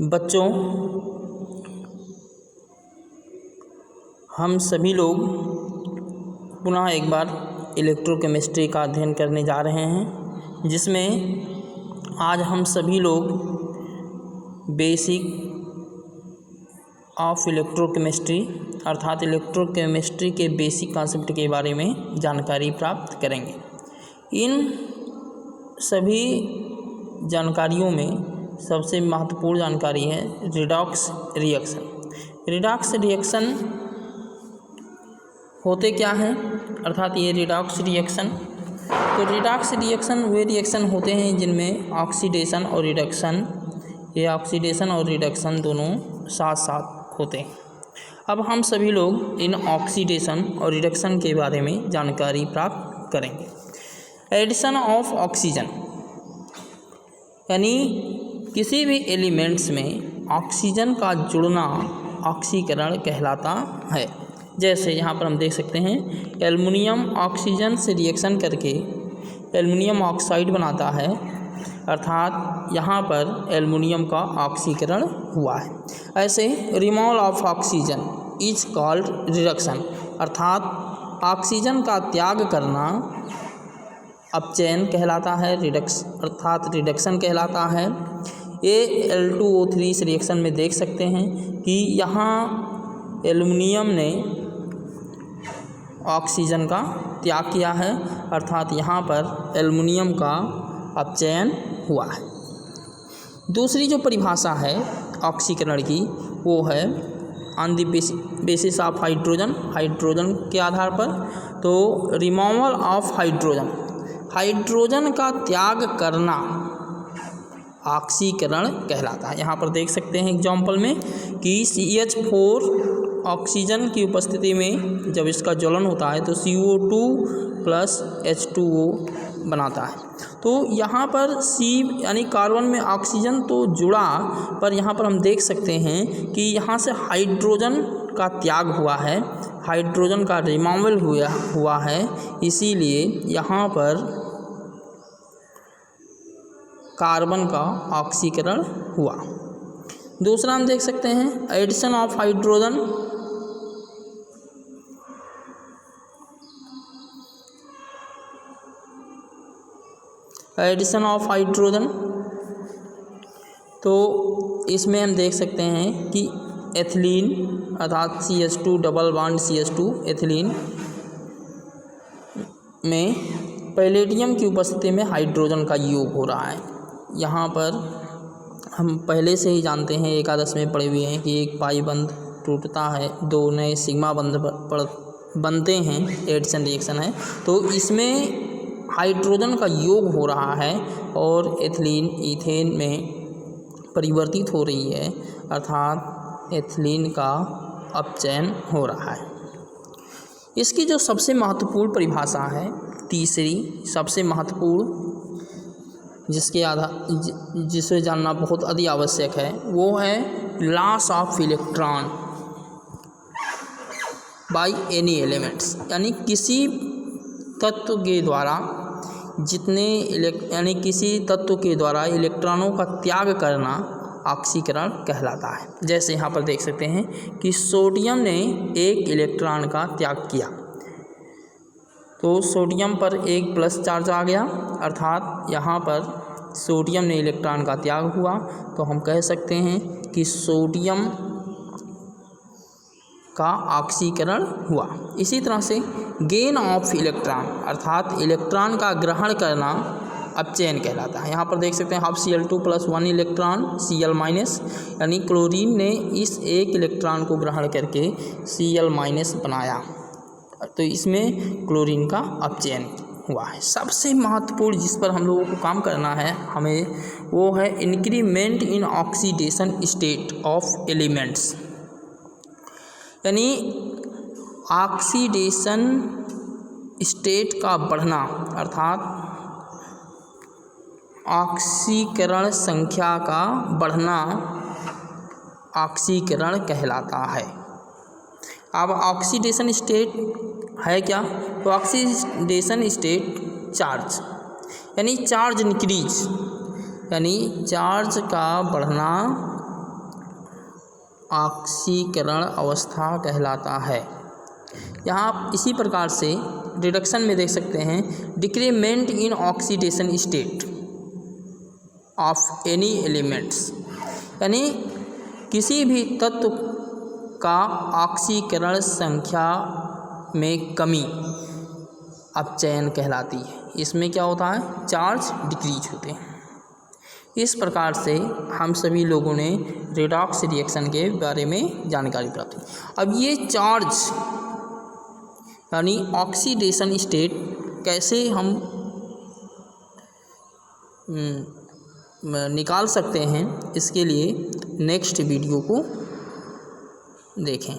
बच्चों, हम सभी लोग पुनः एक बार इलेक्ट्रोकेमिस्ट्री का अध्ययन करने जा रहे हैं, जिसमें आज हम सभी लोग बेसिक ऑफ इलेक्ट्रोकेमिस्ट्री अर्थात इलेक्ट्रोकेमिस्ट्री के बेसिक कॉन्सेप्ट के बारे में जानकारी प्राप्त करेंगे। इन सभी जानकारियों में सबसे महत्वपूर्ण जानकारी है रिडॉक्स रिएक्शन। रिडॉक्स रिएक्शन होते क्या हैं, अर्थात ये रिडॉक्स रिएक्शन, तो रिडॉक्स रिएक्शन वे रिएक्शन होते हैं जिनमें ऑक्सीडेशन और रिडक्शन, ये ऑक्सीडेशन और रिडक्शन दोनों साथ साथ होते हैं। अब हम सभी लोग इन ऑक्सीडेशन और रिडक्शन के बारे में जानकारी प्राप्त करेंगे। एडिशन ऑफ ऑक्सीजन, यानी किसी भी एलिमेंट्स में ऑक्सीजन का जुड़ना ऑक्सीकरण कहलाता है। जैसे यहाँ पर हम देख सकते हैं एल्युमिनियम ऑक्सीजन से रिएक्शन करके एल्युमिनियम ऑक्साइड बनाता है, अर्थात यहाँ पर एल्युमिनियम का ऑक्सीकरण हुआ है। ऐसे removal of oxygen is called reduction, अर्थात ऑक्सीजन का त्याग करना अपचयन कहलाता है, अर्थात रिडक्शन कहलाता है। ये Al2O3 इस रिएक्शन में देख सकते हैं कि यहाँ एल्युमिनियम ने ऑक्सीजन का त्याग किया है, अर्थात यहाँ पर एल्युमिनियम का अपचयन हुआ है। दूसरी जो परिभाषा है ऑक्सीकरण की वो है on the basis of hydrogen के आधार पर। तो रिमूवल ऑफ हाइड्रोजन का त्याग करना ऑक्सीकरण कहलाता है। यहाँ पर देख सकते हैं एग्जाम्पल में कि CH4 ऑक्सीजन की उपस्थिति में जब इसका ज्वलन होता है तो CO2 प्लस H2O बनाता है। तो यहाँ पर C यानी कार्बन में ऑक्सीजन तो जुड़ा, पर यहाँ पर हम देख सकते हैं कि यहाँ से हाइड्रोजन का त्याग हुआ है, हाइड्रोजन का रिमूवल हुआ है, इसीलिए यहाँ पर कार्बन का ऑक्सीकरण हुआ। दूसरा हम देख सकते हैं एडिशन ऑफ हाइड्रोजन, तो इसमें हम देख सकते हैं कि एथिलीन अर्थात CH2 double bond CH2 ethylene में पैलेडियम की उपस्थिति में हाइड्रोजन का योग हो रहा है। यहाँ पर हम पहले से ही जानते हैं, एकादश में पढ़े हुए हैं कि एक पाई बंध टूटता है, दो नए सिग्मा बंध बनते हैं, एडिशन रिएक्शन है। तो इसमें हाइड्रोजन का योग हो रहा है और एथिलीन ईथेन में परिवर्तित हो रही है, अर्थात एथिलीन का अपचयन हो रहा है। इसकी जो सबसे महत्वपूर्ण परिभाषा है, तीसरी सबसे महत्वपूर्ण, जिसे जानना बहुत अति आवश्यक है, वो है loss of electron by any elements, यानी किसी तत्व के द्वारा किसी तत्व के द्वारा इलेक्ट्रॉनों का त्याग करना ऑक्सीकरण कहलाता है। जैसे यहाँ पर देख सकते हैं कि सोडियम ने एक इलेक्ट्रॉन का त्याग किया, तो सोडियम पर एक प्लस चार्ज आ गया, अर्थात यहाँ पर सोडियम ने इलेक्ट्रॉन का त्याग हुआ, तो हम कह सकते हैं कि सोडियम का ऑक्सीकरण हुआ। इसी तरह से गेन ऑफ इलेक्ट्रॉन अर्थात इलेक्ट्रॉन का ग्रहण करना अपचयन कहलाता है। यहाँ पर देख सकते हैं half Cl2 plus 1 electron Cl minus, यानी क्लोरीन ने इस एक इलेक्ट्रॉन को ग्रहण करके Cl माइनस बनाया, तो इसमें क्लोरीन का अपचयन हुआ है। सबसे महत्वपूर्ण जिस पर हम लोगों को काम करना है हमें, वो है increment in oxidation state of elements, यानी ऑक्सीडेशन स्टेट का बढ़ना, अर्थात ऑक्सीकरण संख्या का बढ़ना ऑक्सीकरण कहलाता है। अब ऑक्सीडेशन स्टेट है क्या, तो ऑक्सीडेशन स्टेट चार्ज, यानी चार्ज इंक्रीज, यानी चार्ज का बढ़ना ऑक्सीकरण अवस्था कहलाता है। यहाँ आप इसी प्रकार से रिडक्शन में देख सकते हैं, decrement in oxidation state of any elements, यानी किसी भी तत्व का ऑक्सीकरण संख्या में कमी अपचयन कहलाती है। इसमें क्या होता है, चार्ज डिक्रीज होते हैं। इस प्रकार से हम सभी लोगों ने रेडॉक्स रिएक्शन के बारे में जानकारी प्राप्त की। अब ये चार्ज यानी ऑक्सीडेशन स्टेट कैसे हम निकाल सकते हैं, इसके लिए नेक्स्ट वीडियो को देखें।